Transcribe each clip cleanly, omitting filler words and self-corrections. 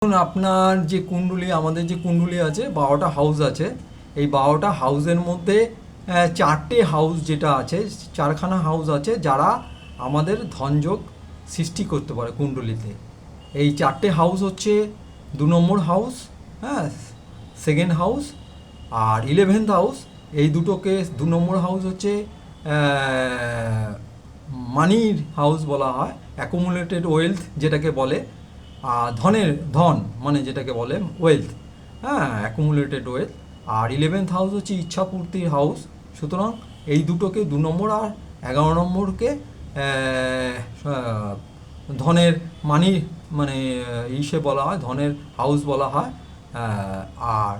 এখন আপনার যে কুণ্ডলী আমাদের যে কুণ্ডলী আছে 12টা হাউস আছে। এই 12টা হাউসের মধ্যে চারটে হাউস যেটা আছে, চারখানা হাউস আছে যারা আমাদের ধনযোগ সৃষ্টি করতে পারে কুণ্ডলীতে। এই চারটে হাউস হচ্ছে 2 নম্বর হাউস, হ্যাঁ, সেকেন্ড হাউস আর 11th হাউস। এই দুটোকে 2 নম্বর হাউস হচ্ছে মানির হাউস বলা হয়, অ্যাকুমুলেটেড ওয়েলথ যেটাকে বলে, ধন মানে যেটাকে বলে ওয়েলথ, হ্যাঁ, অ্যাকুমুলেটেড ওয়েলথ। আর 11th হাউস হচ্ছে ইচ্ছাপূর্তির হাউস। সুতরাং এই দুটোকে 2 নম্বর আর 11 নম্বরকে ধনের মানি মানে ইসে বলা হয়, ধনের হাউস বলা হয়। আর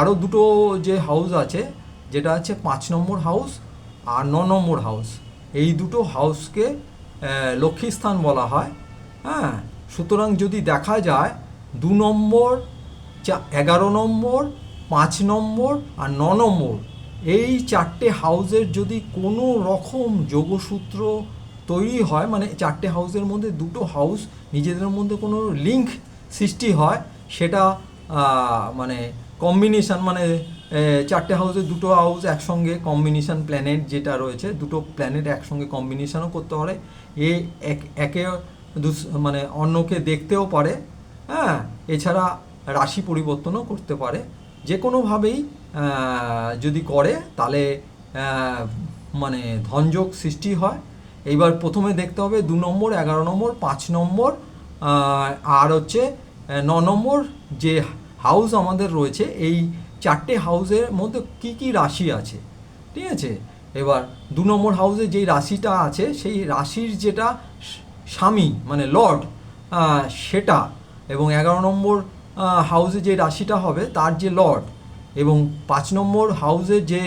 আরও দুটো যে হাউস আছে, যেটা আছে 5 নম্বর হাউস আর 9 নম্বর হাউস। এই দুটো হাউসকে লক্ষ্মীস্থান বলা হয়, হ্যাঁ। সুতরাং যদি দেখা যায় 2 নম্বর, 11 নম্বর, 5 নম্বর আর 9 নম্বর, এই চারটে হাউসের যদি কোনো রকম যোগসূত্র তৈরি হয়, মানে চারটে হাউসের মধ্যে দুটো হাউস নিজেদের মধ্যে কোনো লিঙ্ক সৃষ্টি হয়, সেটা মানে কম্বিনেশান, মানে চারটে হাউসে দুটো হাউস একসঙ্গে কম্বিনেশান, প্ল্যানেট যেটা রয়েছে দুটো প্ল্যানেট একসঙ্গে কম্বিনেশানও করতে পারে, একে মানে অন্যকে দেখতেও পারে, হ্যাঁ। এছাড়া রাশি পরিবর্তনও করতে পারে। যে কোনোভাবেই যদি করে তাহলে মানে ধনযোগ সৃষ্টি হয়। এইবার প্রথমে দেখতে হবে 2 নম্বর, 11 নম্বর, 5 নম্বর আর হচ্ছে 9 নম্বর যে হাউস আমাদের রয়েছে, এই চারটে হাউসের মধ্যে কি কি রাশি আছে, ঠিক আছে। এবার 2 নম্বর হাউসে যেই রাশিটা আছে, সেই রাশির যেটা স্বামী মানে লর্ড, সেটা, এবং 11 নম্বর হাউসে যে রাশিটা হবে তার যে লর্ড, এবং 5 নম্বর হাউসে যে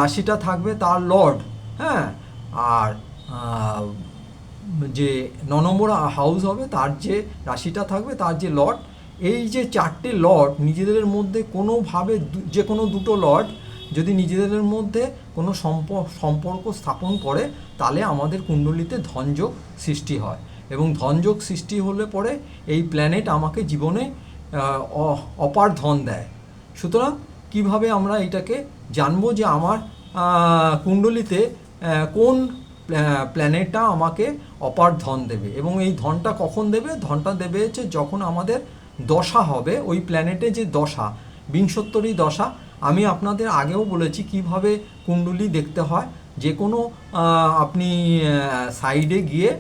রাশিটা থাকবে তার লর্ড, হ্যাঁ। আর যে 9 নম্বর হাউস হবে তার যে রাশিটা থাকবে তার যে লর্ড। এই যে চারটে লর্ড নিজেদের মধ্যে কোনোভাবে যে কোনো দুটো লর্ড যদি নিজেদের মধ্যে কোনো সম্পর্ক স্থাপন করে, তাহলে আমাদের কুণ্ডলিতে ধনযোগ সৃষ্টি হয়। এবং ধনযোগ সৃষ্টি হলে পরে এই প্ল্যানেট আমাকে জীবনে অপার ধন দেয়। সুতরাং কিভাবে আমরা এটাকে জানবো যে আমার কুণ্ডলিতে কোন প্ল্যানেটটা আমাকে অপার ধন দেবে, এবং এই ধনটা কখন দেবে? ধনটা দেবে হচ্ছে যখন আমাদের দশা হবে, ওই প্ল্যানেটে যে দশা, বিংশোত্তরী দশা। আমি আপনাদের আগেও বলেছি কিভাবে কুণ্ডলী দেখতে হয়। যে কোনো আপনি সাইডে গিয়ে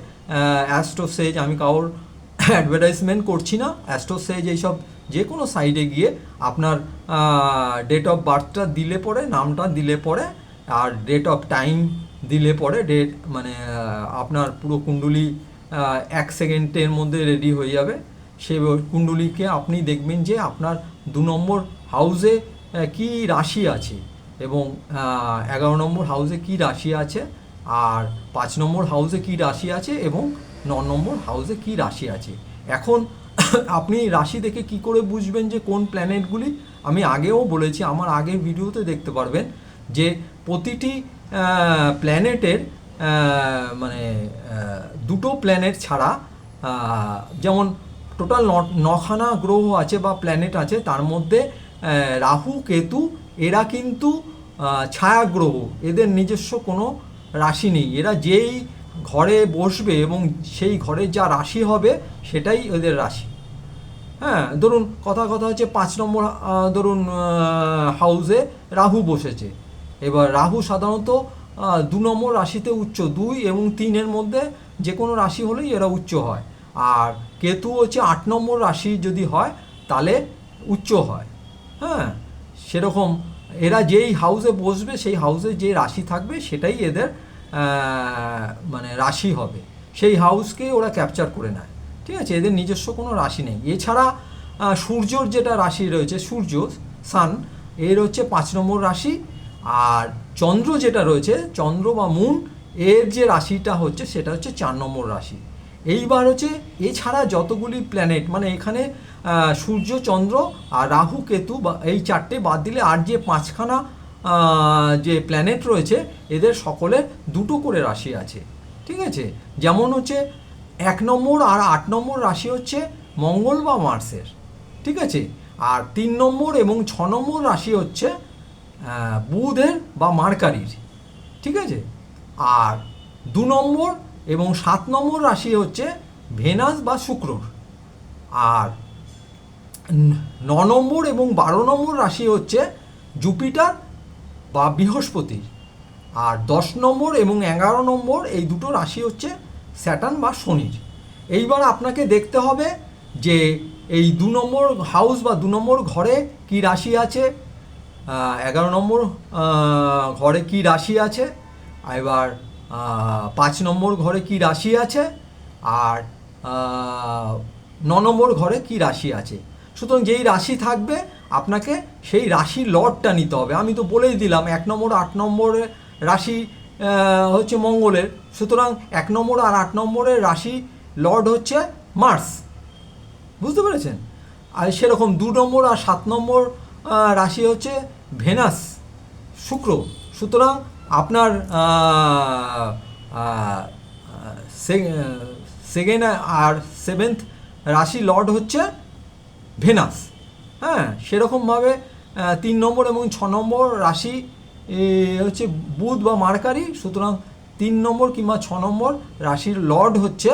অ্যাস্ট্রোসেজ, আমি কারোর অ্যাডভার্টাইজমেন্ট করছি না, অ্যাস্ট্রোসেজ এইসব যে কোনো সাইডে গিয়ে আপনার ডেট অফ বার্থটা দিলে পরে, নামটা দিলে পরে, আর ডেট অফ টাইম দিলে পরে, ডেট মানে আপনার পুরো কুণ্ডলী 1 সেকেন্ডের মধ্যে রেডি হয়ে যাবে। সেই কুণ্ডলীকে আপনি দেখবেন যে আপনার 2 নম্বর হাউসে কি রাশি আছে, এবং 11 নম্বর হাউসে কি রাশি আছে, আর 5 নম্বর হাউসে কি রাশি আছে, এবং 9 নম্বর হাউসে কি রাশি আছে। এখন আপনি রাশি দেখে কি করে বুঝবেন যে কোন প্ল্যানেটগুলি? আমি আগেও বলেছি, আমার আগের ভিডিওতে দেখতে পারবেন যে প্রতিটি প্ল্যানেটের মানে দুটো প্ল্যানেট ছাড়া, যেমন টোটাল 9খানা গ্রহ আছে বা প্ল্যানেট আছে, তার মধ্যে রাহু, কেতু, এরা কিন্তু ছায়া গ্রহ, এদের নিজস্ব কোনো রাশি নেই। এরা যেই ঘরে বসবে এবং সেই ঘরে যা রাশি হবে সেটাই এদের রাশি, হ্যাঁ। ধরুন কথা হচ্ছে 5 নম্বর ধরুন হাউসে রাহু বসেছে। এবার রাহু সাধারণত 2 নম্বর রাশিতে উচ্চ, 2 এবং 3-এর মধ্যে যে কোনো রাশি হলেই এরা উচ্চ হয়। আর কেতু হচ্ছে 8 নম্বর রাশি যদি হয় তাহলে উচ্চ হয়, হ্যাঁ। সেরকম এরা যেই হাউসে বসবে সেই হাউসে যে রাশি থাকবে সেটাই এদের মানে রাশি হবে, সেই হাউসকে ওরা ক্যাপচার করে নেয়, ঠিক আছে। এদের নিজস্ব কোনো রাশি নেই। এছাড়া সূর্যর যেটা রাশি রয়েছে, সূর্য, সান, এর হচ্ছে 5 নম্বর রাশি। আর চন্দ্র যেটা রয়েছে, চন্দ্র বা মুন, এর যে রাশিটা হচ্ছে সেটা হচ্ছে 4 নম্বর রাশি। এইবার হচ্ছে এছাড়া যতগুলি প্ল্যানেট, মানে এখানে সূর্য, চন্দ্র আর রাহু, কেতু বা এই চারটে বাদ দিলে আর যে 5খানা যে প্ল্যানেট রয়েছে, এদের সকলের দুটো করে রাশি আছে, ঠিক আছে। যেমন হচ্ছে 1 নম্বর আর 8 নম্বর রাশি হচ্ছে মঙ্গল বা মার্সের, ঠিক আছে। আর 3 নম্বর এবং 6 নম্বর রাশি হচ্ছে বুধের বা মার্কারির, ঠিক আছে। আর 2 নম্বর এবং 7 নম্বর রাশি হচ্ছে ভেনাস বা শুক্রর। আর 9 নম্বর এবং 12 নম্বর রাশি হচ্ছে জুপিটার বা বৃহস্পতির। আর 10 নম্বর এবং 11 নম্বর এই দুটো রাশি হচ্ছে স্যাটার্ন বা শনির। এইবার আপনাকে দেখতে হবে যে এই 2 নম্বর হাউস বা 2 নম্বর ঘরে কি রাশি আছে, 11 নম্বর ঘরে কি রাশি আছে, এবার 5 নম্বর ঘরে কি রাশি আছে, আর 9 নম্বর ঘরে কি রাশি আছে। সুতরাং যেই রাশি থাকবে আপনাকে সেই রাশির লর্ডটা নিতে হবে। আমি তো বলেই দিলাম 1 নম্বর 8 নম্বরের রাশি হচ্ছে মঙ্গলের, সুতরাং 1 নম্বর আর 8 নম্বরের রাশি লর্ড হচ্ছে মার্স, বুঝতে পেরেছেন। আর সেরকম 2 নম্বর আর 7 নম্বর রাশি হচ্ছে ভেনাস, শুক্র। সুতরাং আপনার সেকেন্ড আর 7th রাশি লর্ড হচ্ছে ভেনাস, হ্যাঁ। সেরকমভাবে 3 নম্বর এবং 6 নম্বর রাশি হচ্ছে বুধ বা মার্কারি, সুতরাং 3 নম্বর কিংবা 6 নম্বর রাশির লর্ড হচ্ছে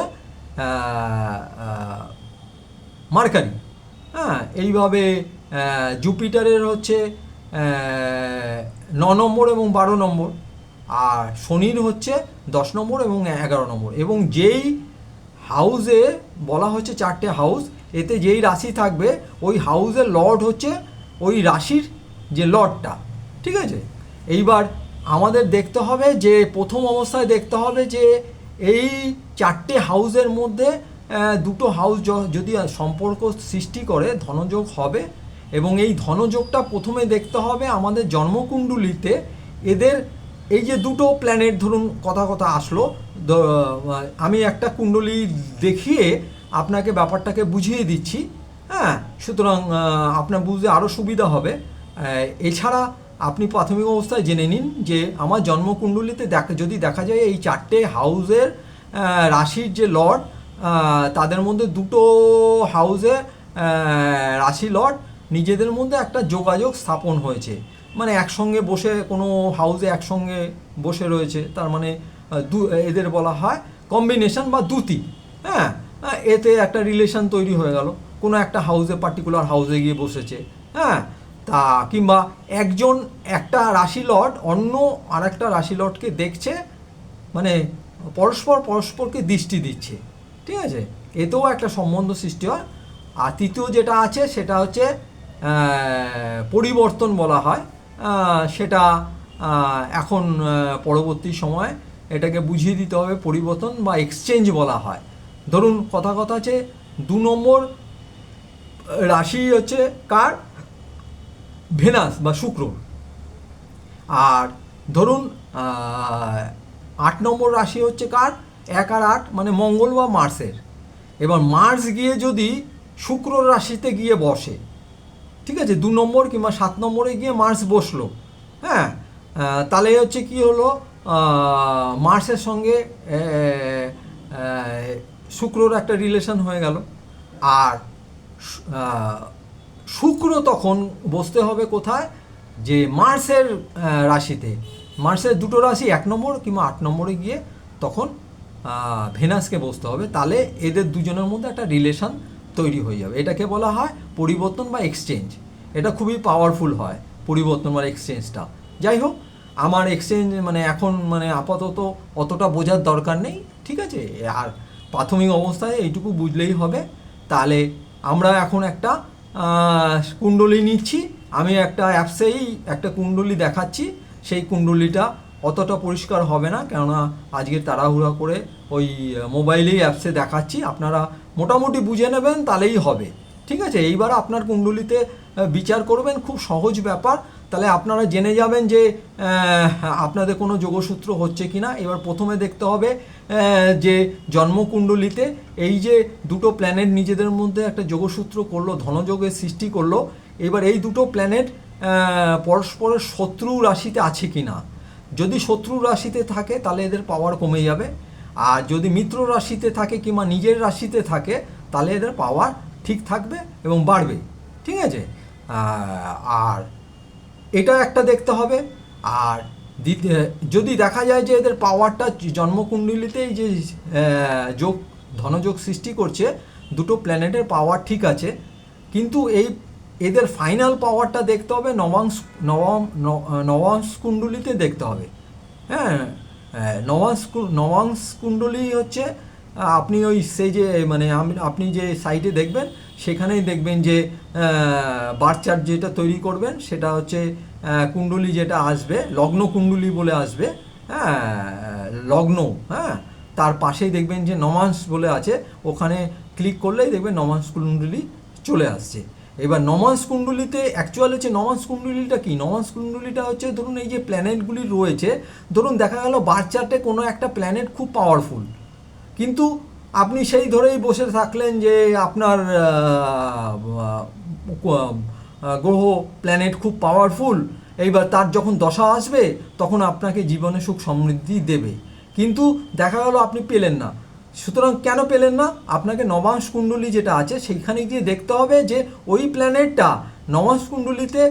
মার্কারি, হ্যাঁ। এইভাবে জুপিটারের হচ্ছে 9 নম্বর এবং 12 নম্বর, আর শনির হচ্ছে 10 নম্বর এবং 11 নম্বর। এবং যেই হাউসে বলা হচ্ছে 4টে হাউস, এতে যেই রাশি থাকবে ওই হাউসের লর্ড হচ্ছে ওই রাশির যে লর্ডটা, ঠিক আছে। এইবার আমাদের দেখতে হবে যে প্রথম অবস্থায় দেখতে হবে যে এই 4টে হাউসের মধ্যে দুটো হাউস যদি সম্পর্ক সৃষ্টি করে ধনযোগ হবে। এবং এই ধনযোগটা প্রথমে দেখতে হবে আমাদের জন্মকুণ্ডলিতে এদের এই যে দুটো প্ল্যানেট, ধরুন কথা আসলো, আমি একটা কুণ্ডলী দেখিয়ে আপনাকে ব্যাপারটাকে বুঝিয়ে দিচ্ছি, হ্যাঁ। সুতরাং আপনার বুঝতে আরও সুবিধা হবে। এছাড়া আপনি প্রাথমিক অবস্থায় জেনে নিন যে আমার জন্মকুণ্ডলিতে যদি দেখা যায় এই 4টে হাউসের রাশির যে লর্ড, তাদের মধ্যে দুটো হাউসে রাশি লর্ড নিজেদের মধ্যে একটা যোগাযোগ স্থাপন হয়েছে, মানে একসঙ্গে বসে কোনো হাউসে একসঙ্গে বসে রয়েছে, তার মানে এদের বলা হয় কম্বিনেশন বা দ্যুতি, হ্যাঁ। এতে একটা রিলেশন তৈরি হয়ে গেল, কোনো একটা হাউসে পার্টিকুলার হাউসে গিয়ে বসেছে, হ্যাঁ। তা কিংবা একজন একটা রাশি লর্ড অন্য আরেকটা রাশি লর্ডকে দেখছে, মানে পরস্পরকে দৃষ্টি দিচ্ছে, ঠিক আছে। এতেও একটা সম্বন্ধ সৃষ্টি হয়। আর তৃতীয় যেটা আছে সেটা হচ্ছে পরিবর্তন বলা হয়, সেটা এখন পরবর্তী সময় এটাকে বুঝিয়ে দিতে হবে। পরিবর্তন বা এক্সচেঞ্জ বলা হয়। ধরুন কথা আছে 2 নম্বর রাশি হচ্ছে কার, ভেনাস বা শুক্র। আর ধরুন 8 নম্বর রাশি হচ্ছে কার, 1 আর 8 মানে মঙ্গল বা মার্সের। এবার মার্স গিয়ে যদি শুক্র রাশিতে গিয়ে বসে, ঠিক আছে, 2 নম্বর কিংবা 7 নম্বরে গিয়ে মার্স বসলো, হ্যাঁ। তাহলে হচ্ছে কি হলো, মার্সের সঙ্গে শুক্রর একটা রিলেশন হয়ে গেল। আর শুক্র তখন বসতে হবে কোথায়, যে মার্সের রাশিতে। মার্সের দুটো রাশি 1 নম্বর কিংবা 8 নম্বরে গিয়ে তখন ভেনাসকে বসতে হবে। তাহলে এদের দুজনের মধ্যে একটা রিলেশন তৈরি হয়ে যাবে। এটাকে বলা হয় পরিবর্তন বা এক্সচেঞ্জ। এটা খুবই পাওয়ারফুল হয় পরিবর্তন বা এক্সচেঞ্জটা। যাই হোক, আমার এক্সচেঞ্জ মানে এখন মানে আপাতত অতটা বোঝার দরকার নেই, ঠিক আছে। আর প্রাথমিক অবস্থায় এইটুকু বুঝলেই হবে। তাহলে আমরা এখন একটা কুণ্ডলী নিচ্ছি। আমি একটা অ্যাপসেই একটা কুণ্ডলী দেখাচ্ছি। সেই কুণ্ডলীটা অতটা পরিষ্কার হবে না, কেননা আজকে তাড়াহুড়া করে ওই মোবাইলেই অ্যাপসে দেখাচ্ছি। আপনারা মোটামুটি বুঝে নেবেন, তাহলেই হবে, ঠিক আছে। এইবার আপনার কুণ্ডলিতে বিচার করবেন, খুব সহজ ব্যাপার। তাহলে আপনারা জেনে যাবেন যে আপনাদের কোনো যোগসূত্র হচ্ছে কি না। এবার প্রথমে দেখতে হবে যে জন্মকুণ্ডলিতে এই যে দুটো প্ল্যানেট নিজেদের মধ্যে একটা যোগসূত্র করলো, ধনযোগের সৃষ্টি করলো। এবার এই দুটো প্ল্যানেট পরস্পরের শত্রু রাশিতে আছে কি না। যদি শত্রু রাশিতে থাকে তাহলে এদের পাওয়ার কমে যাবে, আর যদি মিত্র রাশিতে থাকে কিংবা নিজের রাশিতে থাকে তাহলে এদের পাওয়ার ঠিক থাকবে এবং বাড়বে, ঠিক আছে। আর এটা একটা দেখতে হবে। আর যদি দেখা যায় যে এদের পাওয়ারটা জন্মকুণ্ডলিতেই যে যোগ ধনযোগ সৃষ্টি করছে, দুটো প্ল্যানেটের পাওয়ার ঠিক আছে, কিন্তু এদের ফাইনাল পাওয়ারটা দেখতে হবে নবাংশ কুণ্ডলিতে দেখতে হবে। হ্যাঁ, নবাংশ কুণ্ডলী হচ্ছে আপনি ওই সেই যে মানে আপনি যে সাইটে দেখবেন সেখানেই দেখবেন যে বার্থ চার্ট যেটা তৈরি করবেন সেটা হচ্ছে কুণ্ডলী যেটা আসবে লগ্ন কুণ্ডলী বলে আসবে, হ্যাঁ লগ্ন, হ্যাঁ তার পাশেই দেখবেন যে নমাংশ বলে আছে, ওখানে ক্লিক করলেই দেখবেন নমাংশ কুণ্ডলী চলে আসছে। এবার নমাংশ কুণ্ডলিতে অ্যাকচুয়াল হচ্ছে নমাংশ কুণ্ডলিটা কি, নমাংশ কুণ্ডলিটা হচ্ছে ধরুন এই যে প্ল্যানেটগুলি রয়েছে, ধরুন দেখা গেল বার্থ চার্টে কোনো একটা প্ল্যানেট খুব পাওয়ারফুল, কিন্তু আপনি সেই ধরেই বসে থাকলেন যে আপনার গ্রহ প্ল্যানেট খুব পাওয়ারফুল, এইবার তার যখন দশা আসবে তখন আপনাকে জীবনে সুখ সমৃদ্ধি দেবে, কিন্তু দেখা গেল আপনি পেলেন না। সুতরাং কেন পেলেন না, আপনাকে নবাংশ কুণ্ডলী যেটা আছে সেইখানে গিয়ে দেখতে হবে যে ওই প্ল্যানেটটা নবাংশ কুণ্ডলিতে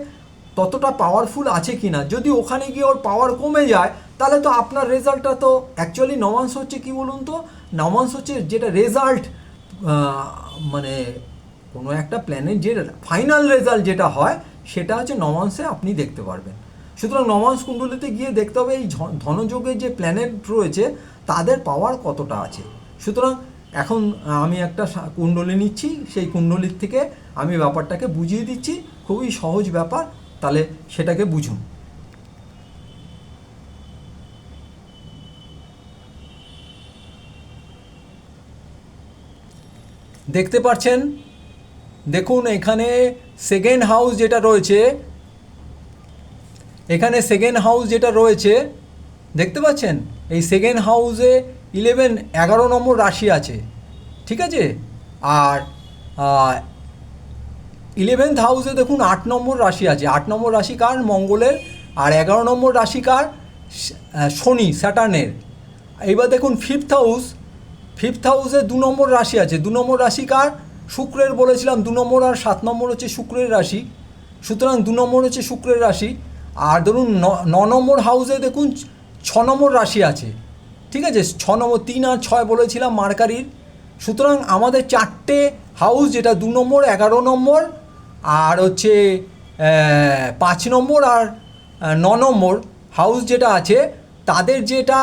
ততটা পাওয়ারফুল আছে কি না। যদি ওখানে গিয়ে ওর পাওয়ার কমে যায় তাহলে তো আপনার রেজাল্টটা তো অ্যাকচুয়ালি নবাংশ হচ্ছে কি বলুন তো, নবাংশ হচ্ছে যেটা রেজাল্ট, মানে কোনো একটা প্ল্যানেট যে ফাইনাল রেজাল্ট যেটা হয় সেটা হচ্ছে নবাংশে আপনি দেখতে পারবেন। সুতরাং নবাংশ কুণ্ডলিতে গিয়ে দেখতে হবে এই ধনযোগের যে প্ল্যানেট রয়েছে তাদের পাওয়ার কতটা আছে। সুতরাং এখন আমি একটা কুণ্ডলী নিচ্ছি, সেই কুণ্ডলীর থেকে আমি ব্যাপারটাকে বুঝিয়ে দিচ্ছি, খুবই সহজ ব্যাপার, তাহলে সেটাকে বুঝুন। দেখতে পাচ্ছেন, দেখুন এখানে সেকেন্ড হাউস যেটা রয়েছে, এখানে সেকেন্ড হাউস যেটা রয়েছে দেখতে পাচ্ছেন, এই সেকেন্ড হাউসে 11 নম্বর রাশি আছে, ঠিক আছে। আর 11th হাউসে দেখুন 8 নম্বর রাশি আছে, 8 নম্বর রাশি কার, মঙ্গলের, আর 11 নম্বর রাশি কার, শনি স্যাটার্নের। এইবার দেখুন ফিফথ হাউসে 2 নম্বর রাশি আছে, 2 নম্বর রাশি কার, শুক্রের, বলেছিলাম 2 নম্বর আর 7 নম্বর হচ্ছে শুক্রের রাশি, সুতরাং 2 নম্বর হচ্ছে শুক্রের রাশি। আর ধরুন 9 নম্বর হাউসে দেখুন 6 নম্বর রাশি আছে, ঠিক আছে, 6 নম্বর, 3 আর 6 বলেছিলাম মার্কারির। সুতরাং আমাদের 4টে হাউস, যেটা 2 নম্বর, 11 নম্বর আর হচ্ছে 5 নম্বর আর 9 নম্বর হাউস যেটা আছে, তাদের যেটা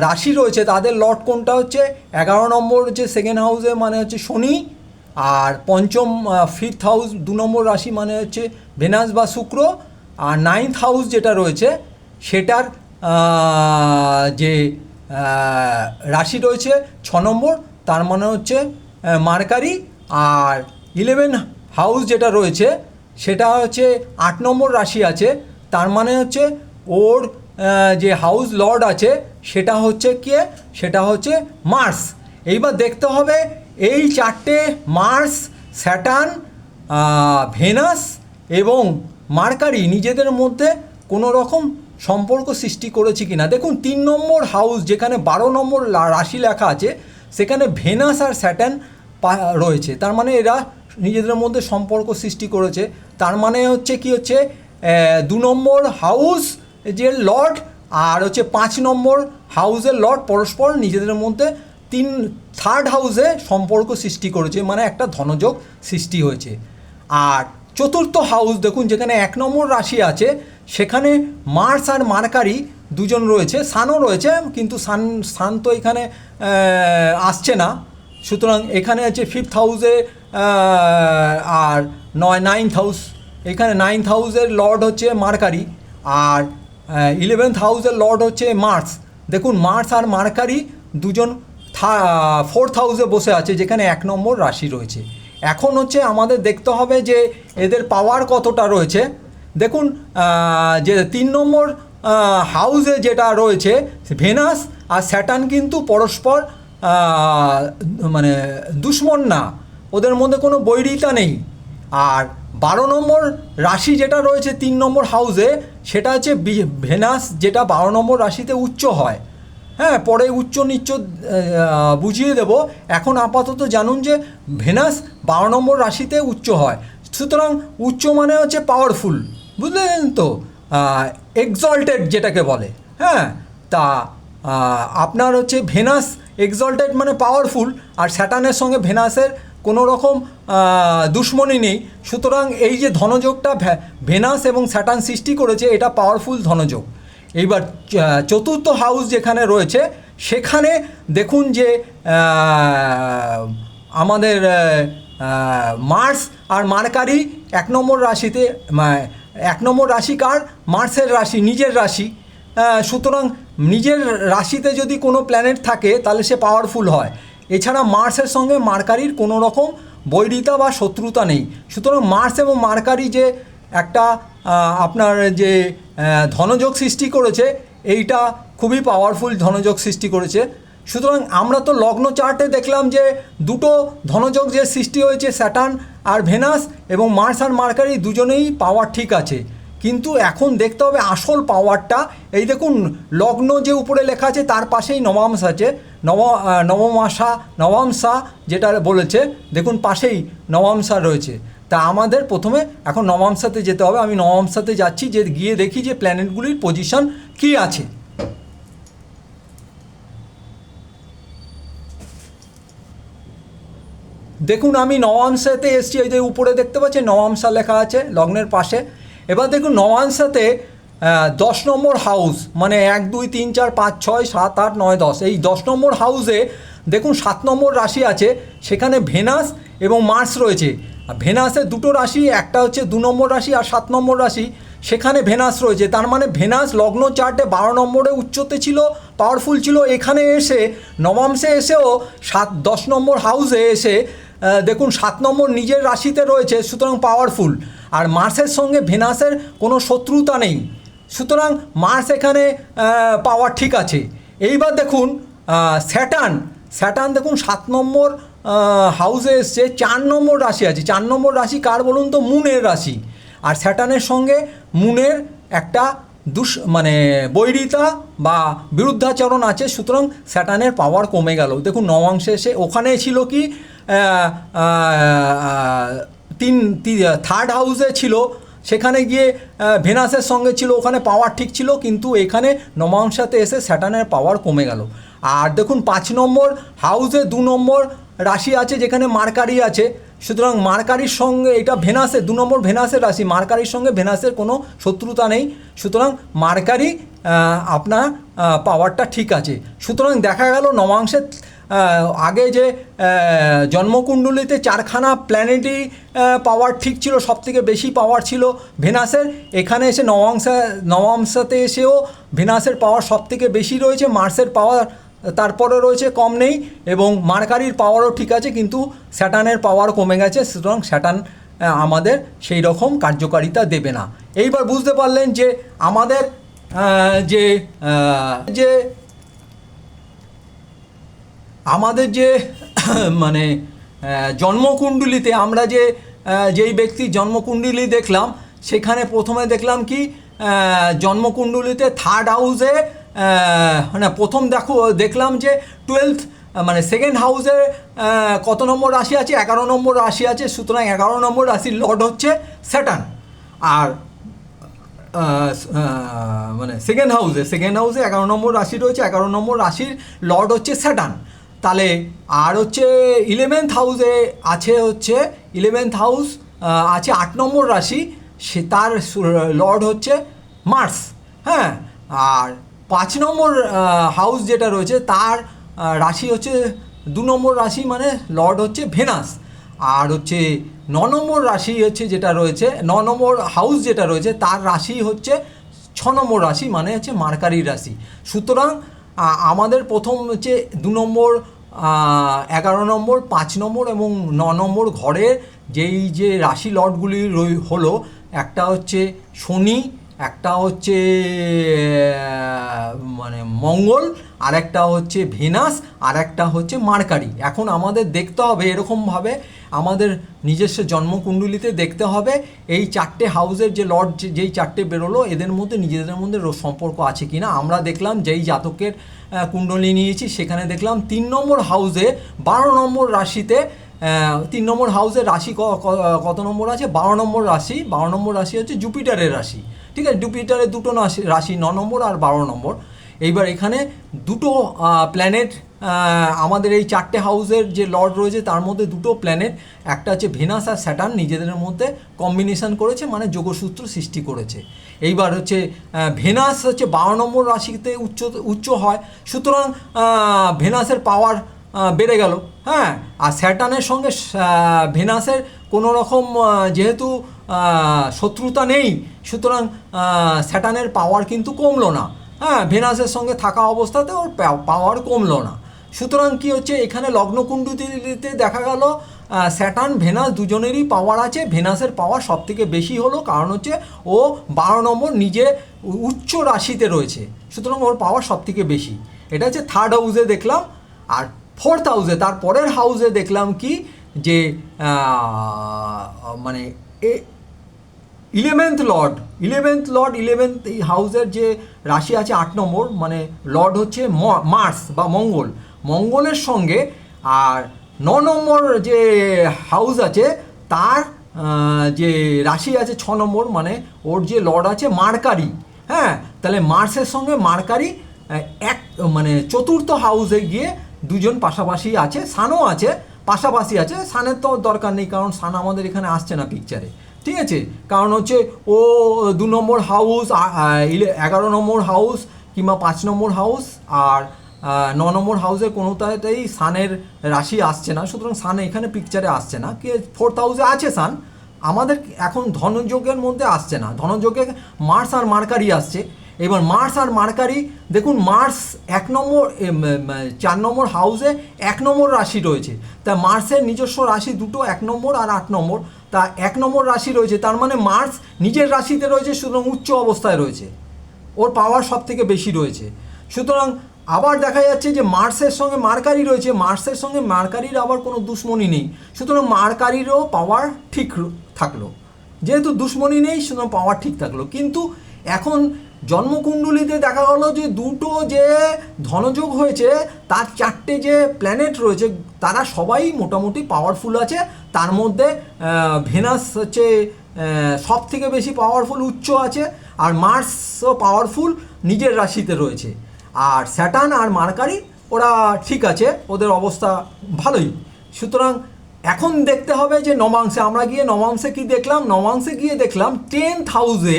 রাশি রয়েছে তাদের লট কোনটা হচ্ছে 11 নম্বর হচ্ছে সেকেন্ড হাউসে মানে হচ্ছে শনি, আর পঞ্চম ফিফথ হাউস 2 নম্বর রাশি মানে হচ্ছে ভেনাস বা শুক্র, আর 9th হাউস যেটা রয়েছে সেটার যে রাশি রয়েছে 6 নম্বর, তার মানে হচ্ছে মার্কারি, আর 11 হাউস যেটা রয়েছে সেটা হচ্ছে 8 নম্বর রাশি আছে, তার মানে হচ্ছে ওর যে হাউস লর্ড আছে সেটা হচ্ছে কে, সেটা হচ্ছে মার্স। এইবার দেখতে হবে এই 4টে মার্স, স্যাটার্ন, ভেনাস এবং মার্কারি নিজেদের মধ্যে কোনো রকম সম্পর্ক সৃষ্টি করেছে কি না। দেখুন 3 নম্বর হাউস যেখানে 12 নম্বর রাশি লেখা আছে সেখানে ভেনাস আর স্যাটার্ন রয়েছে, তার মানে এরা নিজেদের মধ্যে সম্পর্ক সৃষ্টি করেছে। তার মানে হচ্ছে কি, হচ্ছে 2 নম্বর হাউস যে লর্ড আর হচ্ছে 5 নম্বর হাউসের লর্ড পরস্পর নিজেদের মধ্যে থার্ড হাউসে সম্পর্ক সৃষ্টি করেছে, মানে একটা ধনযোগ সৃষ্টি হয়েছে। আর 4th হাউস দেখুন যেখানে 1 নম্বর রাশি আছে সেখানে মার্স আর মার্কারি দুজন রয়েছে, সানও রয়েছে কিন্তু সান তো এখানে আসছে না। সুতরাং এখানে আছে 5th হাউসে আর 9th হাউস, এখানে 9th হাউসের লর্ড হচ্ছে মার্কারি আর 11th হাউসের লর্ড হচ্ছে মার্স। দেখুন মার্স আর মার্কারি দুজন 4th হাউসে বসে আছে যেখানে 1 নম্বর রাশি রয়েছে। এখন হচ্ছে আমাদের দেখতে হবে যে এদের পাওয়ার কতটা রয়েছে। দেখুন যে 3 নম্বর হাউসে যেটা রয়েছে ভেনাস আর স্যাটার্ন কিন্তু পরস্পর মানে দুশ্মন না, ওদের মধ্যে কোনো বৈরিতা নেই। আর 12 নম্বর রাশি যেটা রয়েছে 3 নম্বর হাউসে সেটা হচ্ছে ভেনাস, যেটা 12 নম্বর রাশিতে উচ্চ হয়, হ্যাঁ, পরে উচ্চ নিচ্চ বুঝিয়ে দেব। এখন আপাতত জানুন যে ভেনাস 12 নম্বর রাশিতে উচ্চ হয়। সুতরাং উচ্চ মানে হচ্ছে পাওয়ারফুল, বুঝলেন তো, এক্সল্টেড যেটাকে বলে। হ্যাঁ, তা আপনার হচ্ছে ভেনাস এক্সল্টেড মানে পাওয়ারফুল, আর স্যাটার্নের সঙ্গে ভেনাসের কোনো রকম দুশ্মনী নেই। সুতরাং এই যে ধনযোগটা ভেনাস এবং স্যাটার্ন সৃষ্টি করেছে, এটা পাওয়ারফুল ধনযোগ। এইবার চতুর্থ হাউস যেখানে রয়েছে সেখানে দেখুন যে আমাদের মার্স আর মার্কারি 1 নম্বর রাশিতে, 1 নম্বর রাশি কার? মার্সের রাশি, নিজের রাশি। সুতরাং নিজের রাশিতে যদি কোনো প্ল্যানেট থাকে তাহলে সে পাওয়ারফুল হয়। এছাড়া মার্সের সঙ্গে মার্কারির কোনো রকম বৈরিতা বা শত্রুতা নেই। সুতরাং মার্স এবং মার্কারি যে একটা আপনার যে ধনযোগ সৃষ্টি করেছে, এইটা খুবই পাওয়ারফুল ধনযোগ সৃষ্টি করেছে। সুতরাং আমরা তো লগ্ন চার্টে দেখলাম যে দুটো ধনযোগ যে সৃষ্টি হয়েছে, স্যাটার্ন আর ভেনাস, এবং মার্স আর মার্কারি দুজনেই পাওয়ার ঠিক আছে। কিন্তু এখন দেখতে হবে আসল পাওয়ারটা। এই দেখুন লগ্ন যে উপরে লেখা আছে তার পাশেই নবাংশ আছে, নবাংশা যেটা বলেছে, দেখুন পাশেই নবাংশা রয়েছে। তা আমাদের প্রথমে এখন নবাংশাতে যেতে হবে। আমি নবাংশাতে যাচ্ছি, যে গিয়ে দেখি যে প্ল্যানেটগুলির পজিশন কী আছে। দেখুন আমি নবাংশাতে এসছি, এই যে উপরে দেখতে পাচ্ছি নবাংশা লেখা আছে লগ্নের পাশে। এবার দেখুন নবাংশাতে 10 নম্বর হাউস, মানে 1 2 3 4 5 6 7 8 9 10, এই 10 নম্বর হাউসে দেখুন 7 নম্বর রাশি আছে, সেখানে ভেনাস এবং মার্স রয়েছে। ভেনাসের দুটো রাশি, একটা হচ্ছে 2 নম্বর রাশি আর 7 নম্বর রাশি, সেখানে ভেনাস রয়েছে। তার মানে ভেনাস লগ্ন চার্টে 12 নম্বরে উচ্চতে ছিল, পাওয়ারফুল ছিল। এখানে এসে নবাংশে এসেও 10 নম্বর হাউসে এসে দেখুন 7 নম্বর নিজের রাশিতে রয়েছে, সুতরাং পাওয়ারফুল। আর মার্সের সঙ্গে ভেনাসের কোনো শত্রুতা নেই, সুতরাং মার্স এখানে পাওয়ার ঠিক আছে। এইবার দেখুন স্যাটার্ন দেখুন 7 নম্বর হাউসে এসছে, 4 নম্বর রাশি আছে। 4 নম্বর রাশি কার বলুন তো? মুনের রাশি। আর স্যাটার্নের সঙ্গে মুনের একটা মানে বৈরিতা বা বিরুদ্ধাচরণ আছে, সুতরাং স্যাটার্নের পাওয়ার কমে গেল। দেখুন নবাংশে এসে ওখানে ছিল কি থার্ড হাউসে ছিল, সেখানে গিয়ে ভেনাসের সঙ্গে ছিল, ওখানে পাওয়ার ঠিক ছিল। কিন্তু এখানে নবাংশাতে এসে স্যাটার্নের পাওয়ার কমে গেল। আর দেখুন 5 নম্বর হাউসে 2 নম্বর রাশি আছে, যেখানে মার্কারি আছে। সুতরাং মার্কারির সঙ্গে, এটা ভেনাসের 2 নম্বর ভেনাসের রাশি, মার্কারির সঙ্গে ভেনাসের কোনো শত্রুতা নেই। সুতরাং মার্কারি আপনার পাওয়ারটা ঠিক আছে। সুতরাং দেখা গেল নবাংশের আগে যে জন্মকুণ্ডলিতে 4খানা প্ল্যানেটই পাওয়ার ঠিক ছিল, সবথেকে বেশি পাওয়ার ছিল ভেনাসের। এখানে এসে নবাংশাতে এসেও ভেনাসের পাওয়ার সবথেকে বেশি রয়েছে, মার্সের পাওয়ার তারপরে রয়েছে কম নেই, এবং মার্কারির পাওয়ারও ঠিক আছে, কিন্তু স্যাটার্নের পাওয়ার কমে গেছে। সুতরাং স্যাটার্ন আমাদের সেই রকম কার্যকারিতা দেবে না। এইবার বুঝতে পারলেন যে আমাদের যে মানে জন্মকুণ্ডলিতে আমরা যেই ব্যক্তির জন্মকুণ্ডলী দেখলাম, সেখানে প্রথমে দেখলাম কি জন্মকুণ্ডলিতে থার্ড হাউসে, মানে প্রথম দেখলাম যে 12th মানে সেকেন্ড হাউসে কত নম্বর রাশি আছে? 11 নম্বর রাশি আছে। সুতরাং 11 নম্বর রাশির লর্ড হচ্ছে স্যাটার্ন। আর মানে সেকেন্ড হাউসে 11 নম্বর রাশি রয়েছে, 11 নম্বর রাশির লর্ড হচ্ছে স্যাটার্ন। তাহলে আর হচ্ছে 11th হাউসে আছে, হচ্ছে 11th হাউস আছে 8 নম্বর রাশি, সে তার লর্ড হচ্ছে মার্স। হ্যাঁ, আর 5 নম্বর হাউস যেটা রয়েছে তার রাশি হচ্ছে 2 নম্বর রাশি, মানে লর্ড হচ্ছে ভেনাস। আর হচ্ছে 9 নম্বর রাশি হচ্ছে যেটা রয়েছে, 9 নম্বর হাউস যেটা রয়েছে তার রাশি হচ্ছে 6 নম্বর রাশি, মানে হচ্ছে মার্কারির রাশি। সুতরাং আমাদের প্রথম হচ্ছে 2 নম্বর, 11 নম্বর, 5 নম্বর এবং 9 নম্বর ঘরের যে রাশি লর্ডগুলি হলো, একটা হচ্ছে শনি, একটা হচ্ছে মানে মঙ্গল, আর একটা হচ্ছে ভেনাস, আর একটা হচ্ছে মার্কারি। এখন আমাদের দেখতে হবে এরকমভাবে আমাদের নিজস্ব জন্মকুণ্ডলিতে দেখতে হবে এই চারটে হাউসের যে লর্ড যেই চারটে বেরোলো এদের মধ্যে নিজেদের মধ্যে সম্পর্ক আছে কি না। আমরা দেখলাম যেই জাতকের কুণ্ডলী নিয়েছি সেখানে দেখলাম 3 নম্বর হাউসে 12 নম্বর রাশিতে 3 নম্বর হাউসের রাশি কত নম্বর আছে, 12 নম্বর রাশি। 12 নম্বর রাশি হচ্ছে জুপিটারের রাশি, ঠিক আছে। জুপিটারের দুটো রাশি 9 নম্বর আর 12 নম্বর। এইবার এখানে দুটো প্ল্যানেট আমাদের এই চারটে হাউসের যে লর্ড রয়েছে তার মধ্যে দুটো প্ল্যানেট, একটা হচ্ছে ভেনাস আর স্যাটার্ন নিজেদের মধ্যে কম্বিনেশন করেছে, মানে যোগসূত্র সৃষ্টি করেছে। এইবার হচ্ছে ভেনাস হচ্ছে 12 নম্বর রাশিতে উচ্চ হয়, সুতরাং ভেনাসের পাওয়ার বেড়ে গেল, হ্যাঁ। আর স্যাটার্নের সঙ্গে ভেনাসের কোনো রকম যেহেতু শত্রুতা নেই, সুতরাং স্যাটার্নের পাওয়ার কিন্তু কমলো না, হ্যাঁ। ভেনাসের সঙ্গে থাকা অবস্থাতে ওর পাওয়ার কমলো না। সুতরাং কি হচ্ছে এখানে লগ্নকুণ্ডলিতে দেখা গেল স্যাটার্ন ভেনাস দুজনেরই পাওয়ার আছে। ভেনাসের পাওয়ার সব থেকে বেশি হলো, কারণ হচ্ছে ও 12 নম্বর নিজে উচ্চ রাশিতে রয়েছে, সুতরাং ওর পাওয়ার সব থেকে বেশি। এটা হচ্ছে 3rd হাউসে দেখলাম। আর 4th হাউসে, তার পরের হাউসে দেখলাম কি যে মানে 11th লর্ড 11th হাউসের যে রাশি আছে 8 নম্বর, মানে লর্ড হচ্ছে মার্স বা মঙ্গলের সঙ্গে, আর 9 নম্বর যে হাউস আছে তার যে রাশি আছে 6 নম্বর, মানে ওর যে লর্ড আছে মার্কারি, হ্যাঁ। তাহলে মার্সের সঙ্গে মার্কারি এক মানে 4th হাউসে গিয়ে দুজন পাশাপাশি আছে। সানও আছে, পাশাপাশি আছে। সানের তো দরকার নেই, কারণ সান আমাদের এখানে আসছে না পিকচারে, ঠিক আছে। কারণ হচ্ছে ও 2 নম্বর হাউস, 11 নম্বর হাউস কিংবা 5 নম্বর হাউস আর 9 নম্বর হাউসের কোনোটাতেই সানের রাশি আসছে না, সুতরাং সান এখানে পিকচারে আসছে না। কি 4th হাউসে আছে সান, আমাদের এখন ধনযোগের মধ্যে আসছে না। ধনযোগে মার্স আর মার্কারি আসছে। এবার মার্স আর মার্কারি দেখুন, মার্স 4 নম্বর হাউসে 1 নম্বর রাশি রয়েছে। তা মার্সের নিজস্ব রাশি দুটো, 1 নম্বর আর 8 নম্বর। তা 1 নম্বর রাশি রয়েছে, তার মানে মার্স নিজের রাশিতে রয়েছে, সুতরাং উচ্চ অবস্থায় রয়েছে, ওর পাওয়ার সব থেকে বেশি রয়েছে। সুতরাং আবার দেখা যাচ্ছে যে মার্সের সঙ্গে মার্কারি রয়েছে, মার্সের সঙ্গে মার্কারির আবার কোনো দুশ্মনী নেই, সুতরাং মার্কারিরও পাওয়ার ঠিক থাকলো। যেহেতু দুশ্মনী নেই, সুতরাং পাওয়ার ঠিক থাকলো। কিন্তু এখন জন্মকুণ্ডলিতে দেখা গেলো যে দুটো যে ধনযোগ হয়েছে তার 4টে যে প্ল্যানেট রয়েছে তারা সবাই মোটামুটি পাওয়ারফুল আছে। তার মধ্যে ভেনাস হচ্ছে সব থেকে বেশি পাওয়ারফুল, উচ্চ আছে। আর মার্সও পাওয়ারফুল, নিজের রাশিতে রয়েছে। আর স্যাটার্ন আর মার্কারি ওরা ঠিক আছে, ওদের অবস্থা ভালোই। সুতরাং এখন দেখতে হবে যে নবাংশে, আমরা গিয়ে নবাংশে কি দেখলাম, নবাংশে গিয়ে দেখলাম 10th হাউসে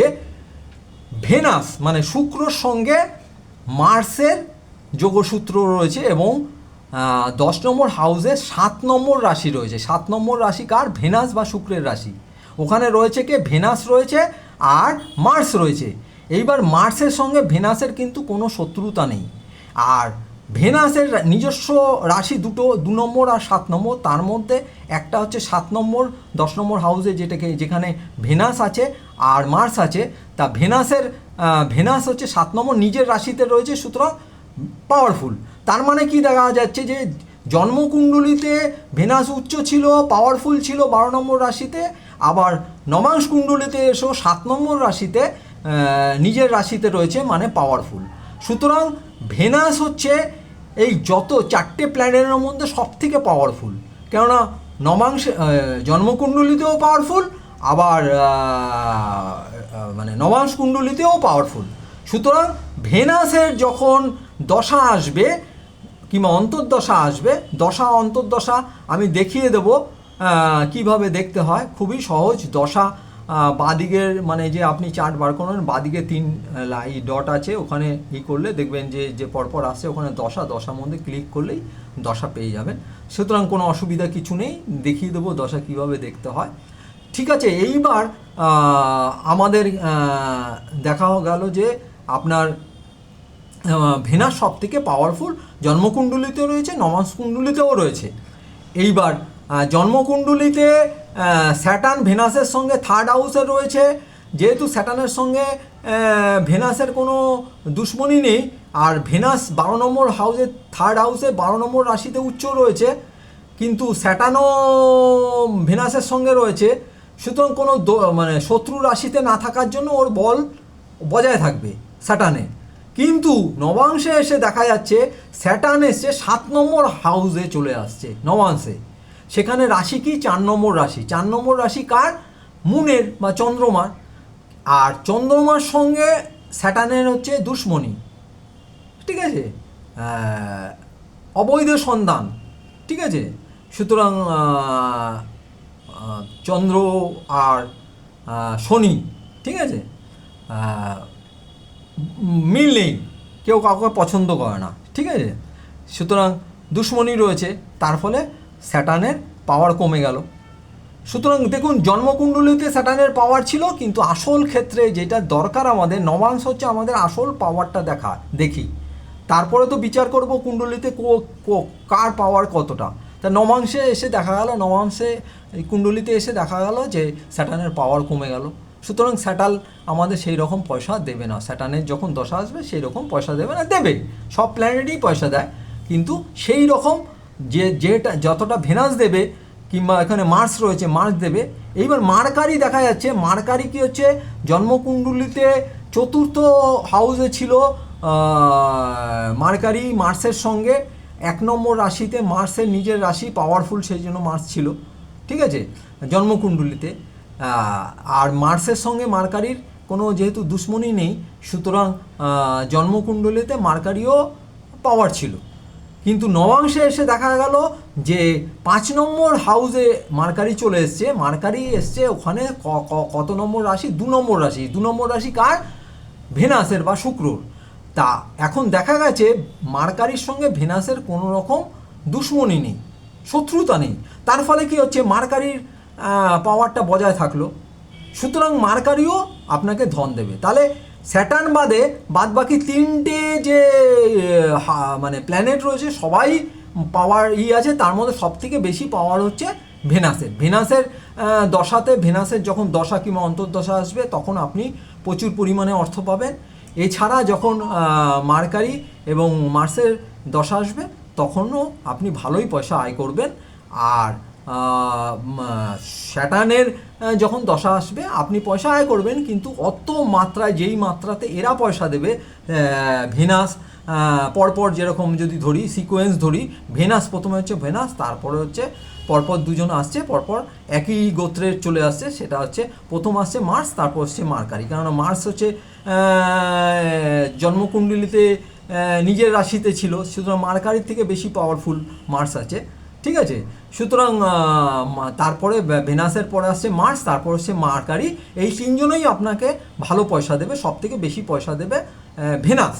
ভেনাস মানে শুক্রর সঙ্গে মার্সের যোগসূত্র রয়েছে, এবং 10 নম্বর হাউসে 7 নম্বর রাশি রয়েছে। 7 নম্বর রাশি কার? ভেনাস বা শুক্রের রাশি। ওখানে রয়েছে কে? ভেনাস রয়েছে আর মার্স রয়েছে। এইবার মার্সের সঙ্গে ভেনাসের কিন্তু কোনো শত্রুতা নেই। আর ভেনাসের নিজস্ব রাশি দুটো, 2 নম্বর আর 7 নম্বর। তার মধ্যে একটা হচ্ছে 7 নম্বর 10 নম্বর হাউসে, যেখানে ভেনাস আছে আর মার্স আছে। তা ভেনাস হচ্ছে 7 নম্বর নিজের রাশিতে রয়েছে, সুতরাং পাওয়ারফুল। তার মানে কি দেখা যাচ্ছে যে জন্মকুণ্ডলিতে ভেনাস উচ্চ ছিল, পাওয়ারফুল ছিল 12 নম্বর রাশিতে, আবার নবাংশ কুণ্ডলিতে এসেও 7 নম্বর রাশিতে নিজের রাশিতে রয়েছে, মানে পাওয়ারফুল। সুতরাং ভেনাস হচ্ছে এই যত 4টে প্ল্যানেটের মধ্যে সব থেকে পাওয়ারফুল, কেননা নবাংশ জন্মকুণ্ডলিতেও পাওয়ারফুল, আবার মানে নবাংশ কুণ্ডলিতেও পাওয়ারফুল। সুতরাং ভেনাসের যখন দশা আসবে কিংবা অন্তর্দশা আসবে, দশা অন্তর্দশা আমি দেখিয়ে দেব কিভাবে দেখতে হয়। খুবই সহজ। দশা বাদিকের মানে যে আপনি চার্ট বার করবেন, বাদিকে 3 ডট আছে, ওখানে করলে দেখবেন যে পরপর আসছে, ওখানে দশার মধ্যে ক্লিক করলেই দশা পেয়ে যাবেন। সুতরাং কোনো অসুবিধা কিছু নেই, দেখিয়ে দেবো দশা কিভাবে দেখতে হয়। ঠিক আছে, এইবার আমাদের দেখা গেল যে আপনার ভেনাস সব থেকে পাওয়ারফুল, জন্মকুণ্ডলিতেও রয়েছে, নবাংশ কুণ্ডলিতেও রয়েছে। এইবার জন্মকুণ্ডলিতে স্যাটার্ন ভেনাসের সঙ্গে 3rd হাউসে রয়েছে। যেহেতু স্যাটার্নের সঙ্গে ভেনাসের কোনো দুশ্মনী নেই, আর ভেনাস 12 নম্বর হাউসে 3rd হাউসে 12 নম্বর রাশিতে উচ্চ রয়েছে, কিন্তু স্যাটার্নও ভেনাসের সঙ্গে রয়েছে, সুতরাং কোনো মানে শত্রু রাশিতে না থাকার জন্য ওর বল বজায় থাকবে স্যাটার্নে। কিন্তু নবাংশে এসে দেখা যাচ্ছে স্যাটার্ন এসে 7 নম্বর হাউসে চলে আসছে নবাংশে। সেখানে রাশি কি? 4 নম্বর রাশি। 4 নম্বর রাশি কার? মুনের বা চন্দ্রমার। আর চন্দ্রমার সঙ্গে স্যাটার্নের হচ্ছে দুশ্মনী, ঠিক আছে, অবৈধ সন্ধান, ঠিক আছে। সুতরাং চন্দ্র আর শনি, ঠিক আছে, মিল নেই, কেউ কাউকে পছন্দ করে না, ঠিক আছে। সুতরাং দুশ্মনী রয়েছে, তার ফলে স্যাটার্নের পাওয়ার কমে গেল। সুতরাং দেখুন, জন্মকুণ্ডলিতে স্যাটার্নের পাওয়ার ছিল, কিন্তু আসল ক্ষেত্রে যেটা দরকার আমাদের নবাংশ হচ্ছে আমাদের আসল পাওয়ারটা দেখি, তারপরে তো বিচার করব কুণ্ডলিতে কার পাওয়ার কতটা। তা নবাংশে এসে দেখা গেল, নবাংশে এই কুণ্ডলিতে এসে দেখা গেল যে স্যাটার্নের পাওয়ার কমে গেল। সুতরাং স্যাটার্ন আমাদের সেই রকম পয়সা দেবে না। স্যাটার্নের যখন দশা আসবে সেই রকম পয়সা দেবে না, দেবে, সব প্ল্যানেটই পয়সা দেয়, কিন্তু সেই রকম যেটা যতটা ভেনাস দেবে, কিংবা এখানে মার্স রয়েছে, মার্স দেবে। এইবার মার্কারি দেখা যাচ্ছে, মার্কারি কি হচ্ছে জন্মকুণ্ডলিতে 4র্থ হাউসে ছিল। মার্কারি মার্সের সঙ্গে 1 নম্বর রাশিতে, মার্সের নিজের রাশি পাওয়ারফুল, সেই জন্য মার্স ছিল, ঠিক আছে, জন্মকুণ্ডলিতে। আর মার্সের সঙ্গে মার্কারির কোনো যেহেতু দুশ্মনী নেই, সুতরাং জন্মকুণ্ডলিতে মার্কারিও পাওয়ার ছিল। কিন্তু নবাংশে এসে দেখা গেল যে 5 নম্বর হাউসে মার্কারি চলে এসছে। মার্কারি এসছে ওখানে কত নম্বর রাশি? 2 নম্বর রাশি। 2 নম্বর রাশি কার? ভেনাসের বা শুক্রর। তা এখন দেখা গেছে মার্কারির সঙ্গে ভেনাসের কোনো রকম দুশ্মনী নেই, শত্রুতা নেই, তার ফলে কি হচ্ছে মার্কারির পাওয়ারটা বজায় থাকলো। সুতরাং মার্কারিও আপনাকে ধন দেবে। তাহলে স্যাটার্ন বাদে বাদবাকি 3টে যে মানে প্ল্যানেট রয়েছে সবাই পাওয়ার আছে, তার মধ্যে সবথেকে বেশি পাওয়ার হচ্ছে ভেনাসের। ভেনাসের দশাতে, ভেনাসের যখন দশা কিংবা অন্তর্দশা আসবে তখন আপনি প্রচুর পরিমাণে অর্থ পাবেন। এছাড়া যখন মার্কারি এবং মার্সের দশা আসবে তখনও আপনি ভালোই পয়সা আয় করবেন। আর স্যাটার্নের যখন দশা আসবে আপনি পয়সা আয় করবেন, কিন্তু অত মাত্রায়, যেই মাত্রাতে এরা পয়সা দেবে, ভেনাস পরপর যেরকম যদি ধরি, সিকোয়েন্স ধরি, ভেনাস প্রথমে হচ্ছে ভেনাস, তারপরে হচ্ছে পরপর দুজন আসছে, পরপর একই গোত্রের চলে আসছে, সেটা হচ্ছে প্রথম আসছে মার্স, তারপর হচ্ছে মার্কারি। কেননা মার্স হচ্ছে জন্মকুণ্ডলিতে নিজের রাশিতে ছিল, সুতরাং মার্কারির থেকে বেশি পাওয়ারফুল মার্স আছে, ঠিক আছে। সুতরাং তারপরে ভেনাসের পরে আসছে মার্স, তারপর হচ্ছে মার্কারি। এই 3জনই আপনাকে ভালো পয়সা দেবে, সব থেকে বেশি পয়সা দেবে ভেনাস।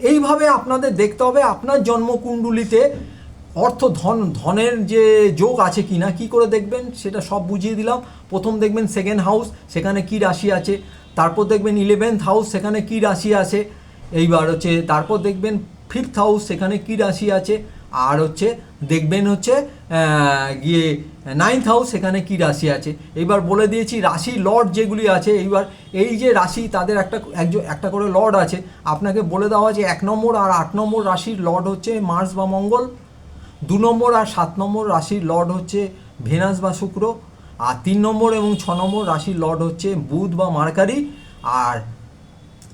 এইভাবে আপনাদের দেখতে হবে আপনার জন্মকুণ্ডলিতে ধনের যে যোগ আছে কি না। কী করে দেখবেন সেটা সব বুঝিয়ে দিলাম। প্রথম দেখবেন 2nd হাউস, সেখানে কি রাশি আছে। তারপর দেখবেন 11th হাউস, সেখানে কি রাশি আছে। এইবার হচ্ছে তারপর দেখবেন 5th হাউস, সেখানে কি রাশি আছে। আর হচ্ছে দেখবেন হচ্ছে গিয়ে 9th হাউস, সেখানে কি রাশি আছে। এইবার বলে দিয়েছি রাশি লর্ড যেগুলি আছে। এইবার এই যে রাশি তাদের একটা করে লর্ড আছে। আপনাকে বলে দেওয়া আছে 1 নম্বর আর 8 নম্বর রাশির লর্ড হচ্ছে মার্স বা মঙ্গল। 2 নম্বর আর 7 নম্বর রাশির লর্ড হচ্ছে ভেনাস বা শুক্র। আর 3 নম্বর এবং 6 নম্বর রাশির লর্ড হচ্ছে বুধ বা মার্কারি। আর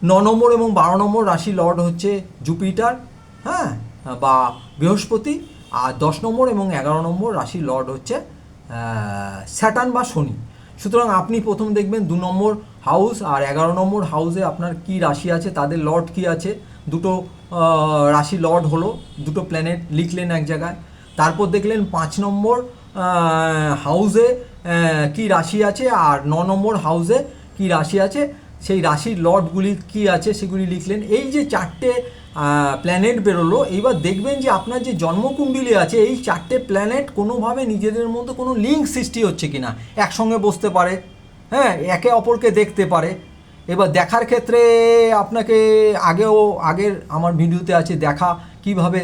9 নম্বর এবং 12 নম্বর রাশির লর্ড হচ্ছে জুপিটার, হ্যাঁ, বা বৃহস্পতি। আর 10 নম্বর এবং 11 নম্বর রাশির লর্ড হচ্ছে স্যাটার্ন বা শনি। সুতরাং আপনি প্রথম দেখবেন 2 নম্বর হাউস আর 11 নম্বর হাউসে আপনার কি রাশি আছে, তাদের লর্ড কি আছে। দুটো রাশি লর্ড হলো, দুটো প্ল্যানেট লিখলেন এক জায়গায়। তারপর দেখলেন 5 নম্বর হাউসে কি রাশি আছে আর 9 নম্বর হাউসে কি রাশি আছে, সেই রাশির লর্ডগুলি কি আছে সেগুলি লিখলেন। এই যে 4টে প্ল্যানেট বেরোলো। এইবার দেখবেন যে আপনার যে জন্মকুণ্ডলী আছে এই 4টে প্ল্যানেট কোনোভাবে নিজেদের মধ্যে কোনো লিঙ্ক সৃষ্টি হচ্ছে কিনা, একসঙ্গে বসতে পারে, হ্যাঁ, একে অপরকে দেখতে পারে। এবার দেখার ক্ষেত্রে আপনাকে আগের আমার ভিডিওতে আছে দেখা কিভাবে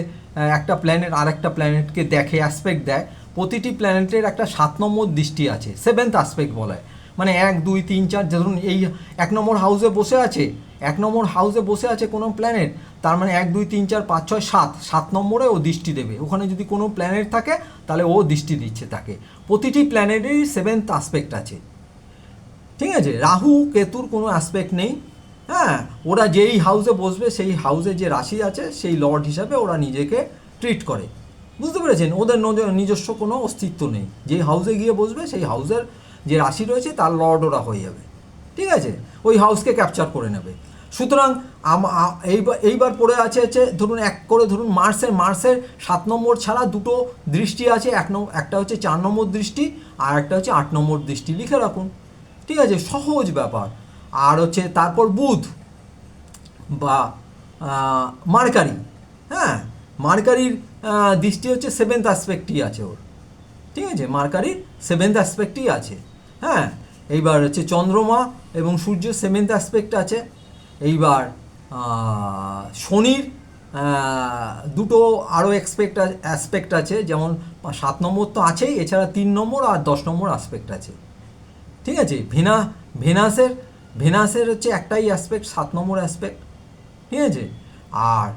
একটা প্ল্যানেট আর একটা প্ল্যানেটকে দেখে, অ্যাসপেক্ট দেয়। প্রতিটি প্ল্যানেটের একটা 7 নম্বর দৃষ্টি আছে, 7th অ্যাসপেক্ট বলা হয়। মানে 1 2 3 4, ধরুন এই 1 নম্বর হাউসে বসে আছে, 1 নম্বর হাউসে বসে আছে কোনো প্ল্যানেট, তার মানে 1 2 3 4 5 6 7, 7 নম্বরে ও দৃষ্টি দেবে। ওখানে যদি কোনো প্ল্যানেট থাকে তাহলে ও দৃষ্টি দিচ্ছে তাকে। প্রতিটি প্ল্যানেটেরই 7th অ্যাসপেক্ট আছে, ঠিক আছে। রাহু কেতুর কোনো অ্যাসপেক্ট নেই, হ্যাঁ। ওরা যেই হাউসে বসবে সেই হাউসে যে রাশি আছে সেই লর্ড হিসাবে ওরা নিজেকে ট্রিট করে, বুঝতে পেরেছেন। ওদের নিজস্ব কোনো অস্তিত্ব নেই, যেই হাউসে গিয়ে বসবে সেই হাউসের যে রাশি রয়েছে তার লর্ড ওরা হয়ে যাবে, ঠিক আছে। ওই হাউসকে ক্যাপচার করে নেবে। সুতরাং এইবার পড়ে আছে ধরুন এক করে ধরুন মার্সের 7 নম্বর ছাড়া দুটো দৃষ্টি আছে, একটা হচ্ছে 4 নম্বর দৃষ্টি আর একটা হচ্ছে 8 নম্বর দৃষ্টি, লিখে রাখুন, ঠিক আছে, সহজ ব্যাপার। আর হচ্ছে তারপর বুধ বা মার্কারি, হ্যাঁ, মার্কারির দৃষ্টি হচ্ছে 7th অ্যাসপেক্টই আছে ওর, ঠিক আছে, মার্কারির 7th অ্যাসপেক্টই আছে, হ্যাঁ। এইবার হচ্ছে চন্দ্রমা এবং সূর্য 7th অ্যাসপেক্ট আছে। এইবার শনির দুটো আরও অ্যাসপেক্ট আছে, যেমন 7 নম্বর তো আছেই, এছাড়া 3 নম্বর আর 10 নম্বর অ্যাসপেক্ট আছে, ঠিক আছে। ভেনাসের হচ্ছে একটাই অ্যাসপেক্ট, 7 নম্বর অ্যাসপেক্ট, ঠিক আছে। আর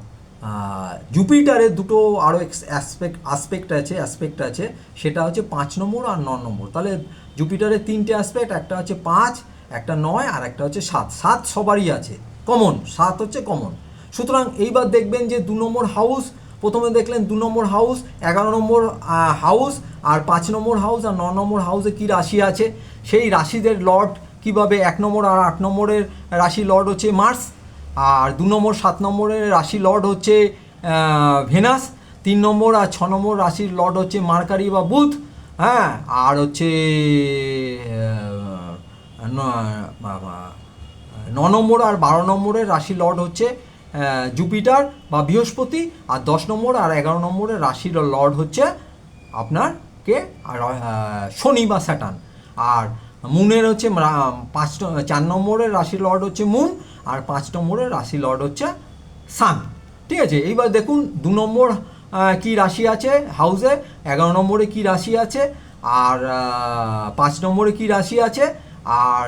জুপিটারের দুটো আরও অ্যাসপেক্ট আছে, সেটা হচ্ছে 5 নম্বর আর 9 নম্বর। তাহলে জুপিটারের 3টে অ্যাসপেক্ট, একটা হচ্ছে 5, একটা 9 আর একটা হচ্ছে 7। 7 সবারই আছে, কমন, 7 হচ্ছে কমন। সুতরাং এইবার দেখবেন যে 2 নম্বর হাউস, প্রথমে দেখলেন 2 নম্বর হাউস, 11 নম্বর হাউস আর 5 নম্বর হাউস আর 9 নম্বর হাউসে কী রাশি আছে, সেই রাশিদের লর্ড কীভাবে, 1 নম্বর আর 8 নম্বরের রাশি লর্ড হচ্ছে মার্স, আর 2 নম্বর 7 নম্বরের রাশি লর্ড হচ্ছে ভেনাস, 3 নম্বর আর 6 নম্বর রাশির লর্ড হচ্ছে মার্কারি বা বুধ, হ্যাঁ। আর হচ্ছে 9 নম্বর আর 12 নম্বরের রাশি লর্ড হচ্ছে জুপিটার বা বৃহস্পতি, আর 10 নম্বর আর 11 নম্বরের রাশির লর্ড হচ্ছে আপনার কে, আর শনি বা স্যাটার্ন। আর মুনের হচ্ছে 4 নম্বরের রাশি লর্ড হচ্ছে মুন, আর 5 নম্বরের রাশি লর্ড হচ্ছে সান, ঠিক আছে। এইবার দেখুন 2 নম্বর কি রাশি আছে হাউসে, 11 নম্বরে কি রাশি আছে, আর 5 নম্বরে কি রাশি আছে, আর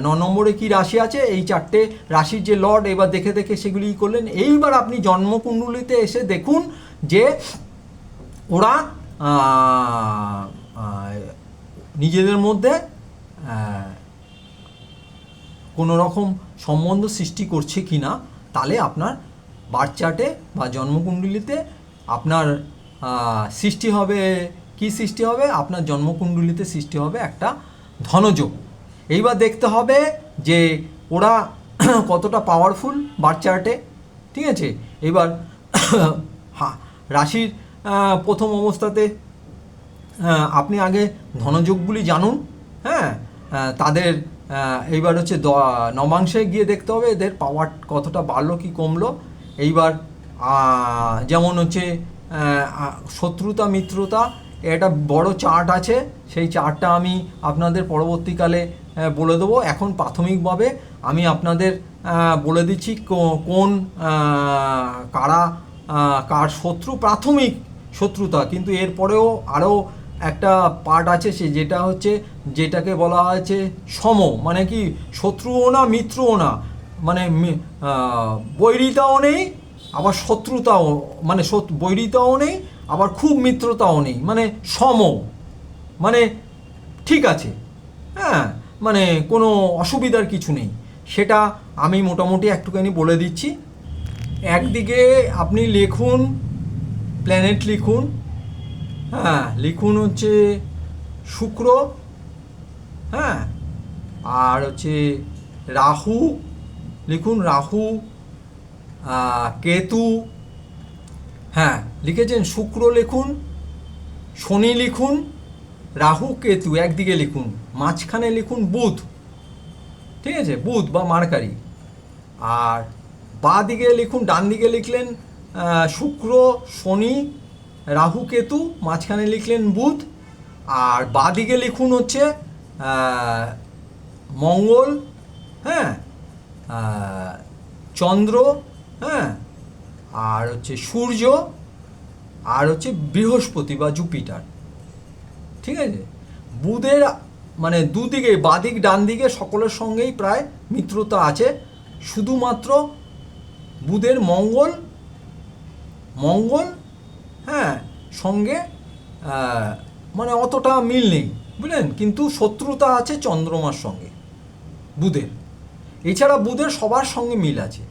9 নম্বরে কি রাশি আছে, এই 4টে রাশির যে লর্ড এবার দেখে দেখে সেগুলি করলেন। এইবার আপনি জন্মকুণ্ডলিতে এসে দেখুন যে ওরা নিজেদের মধ্যে কোনো রকম সম্বন্ধ সৃষ্টি করছে কি না, তাহলে আপনার বার্থ চার্টে বা জন্মকুণ্ডলিতে আপনার সৃষ্টি হবে, কি সৃষ্টি হবে, আপনার জন্মকুণ্ডলিতে সৃষ্টি হবে একটা ধনযোগ। এইবার দেখতে হবে যে ওরা কতটা পাওয়ারফুল বার্থ চার্টে, ঠিক আছে। এবার রাশির প্রথম অবস্থাতে আপনি আগে ধনযোগগুলি জানুন, হ্যাঁ। তাদের এইবার হচ্ছে নবাংশে গিয়ে দেখতে হবে এদের পাওয়ার কতটা বাড়লো কি কমলো। এইবার যেমন হচ্ছে শত্রুতা মিত্রতা, একটা বড় চার্ট আছে, সেই চার্টটা আমি আপনাদের পরবর্তীকালে বলে দেবো। এখন প্রাথমিকভাবে আমি আপনাদের বলে দিচ্ছি কোন কার শত্রু, প্রাথমিক শত্রুতা। কিন্তু এরপরেও আরও একটা পার্ট আছে, যেটা হচ্ছে যেটাকে বলা হয়েছে সম, মানে কি শত্রুও না মিত্রও না, মানে বৈরিতাও নেই আবার শত্রুতাও, মানে বৈরিতাও নেই আবার খুব মিত্রতাও নেই, মানে সম, মানে ঠিক আছে, হ্যাঁ, মানে কোনো অসুবিধার কিছু নেই। সেটা আমি মোটামুটি একটুখানি বলে দিচ্ছি। একদিকে আপনি লিখুন, প্ল্যানেট লিখুন, হ্যাঁ, লিখুন হচ্ছে শুক্র, হ্যাঁ, আর হচ্ছে রাহু লিখুন, রাহু, কেতু, হ্যাঁ লিখেছেন, শুক্র লিখুন, শনি লিখুন, রাহু কেতু একদিকে লিখুন, মাঝখানে লিখুন বুধ, ঠিক আছে, বুধ বা মার্কারি। আর বাঁ দিকে লিখুন, ডান দিকে লিখলেন শুক্র, শনি, রাহু কেতু, মাঝখানে লিখলেন বুধ, আর বাঁ দিকে লিখুন হচ্ছে মঙ্গল, হ্যাঁ, চন্দ্র, হ্যাঁ, আর হচ্ছে সূর্য, আর হচ্ছে বৃহস্পতি বা জুপিটার, ঠিক আছে। বুধের মানে দুদিকে বাদিক ডান দিকে সকলের সঙ্গেই প্রায় মিত্রতা আছে, শুধুমাত্র বুধের মঙ্গল মঙ্গল হ্যাঁ সঙ্গে মানে অতটা মিল নেই, বুঝলেন, কিন্তু শত্রুতা আছে চন্দ্রমার সঙ্গে বুধের। এছাড়া বুধের সবার সঙ্গে মিল আছে,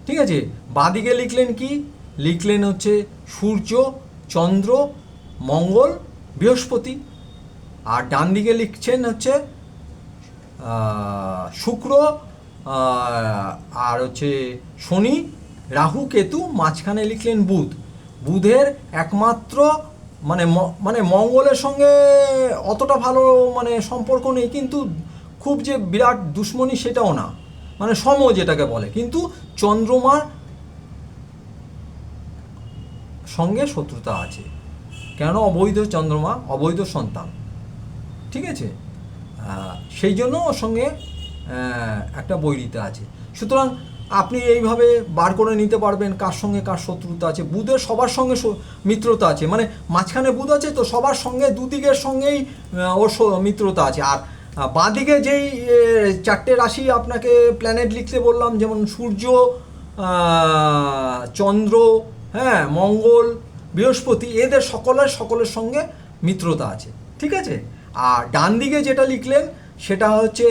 ঠিক আছে। বাদিকে লিখলেন কি, লিখলেন হচ্ছে সূর্য, চন্দ্র, মঙ্গল, বৃহস্পতি। আর ডান দিকে লিখছেন হচ্ছে শুক্র, আর হচ্ছে শনি, রাহু, কেতু, মাঝখানে লিখলেন বুধ। বুধের একমাত্র মানে মঙ্গলের সঙ্গে অতটা ভালো মানে সম্পর্ক নেই, কিন্তু খুব যে বিরাট দুশ্মনী সেটাও না, মানে সম যেটাকে বলে, কিন্তু চন্দ্রমার সঙ্গে শত্রুতা আছে। কেন? অবৈধ চন্দ্রমা, অবৈধ সন্তান, ঠিক আছে, সেই জন্য ওর সঙ্গে একটা বৈরিতা আছে। সুতরাং আপনি এইভাবে বার করে নিতে পারবেন কার সঙ্গে কার শত্রুতা আছে। বুধের সবার সঙ্গে মিত্রতা আছে, মানে মাঝখানে বুধ আছে তো সবার সঙ্গে দুদিকের সঙ্গেই ওর মিত্রতা আছে। আর বাঁদিকে যেই চারটে রাশি আপনাকে প্ল্যানেট লিখতে বললাম, যেমন সূর্য, চন্দ্র, হ্যাঁ, মঙ্গল, বৃহস্পতি, এদের সকলের সঙ্গে মিত্রতা আছে, ঠিক আছে। আর ডান দিকে যেটা লিখলেন সেটা হচ্ছে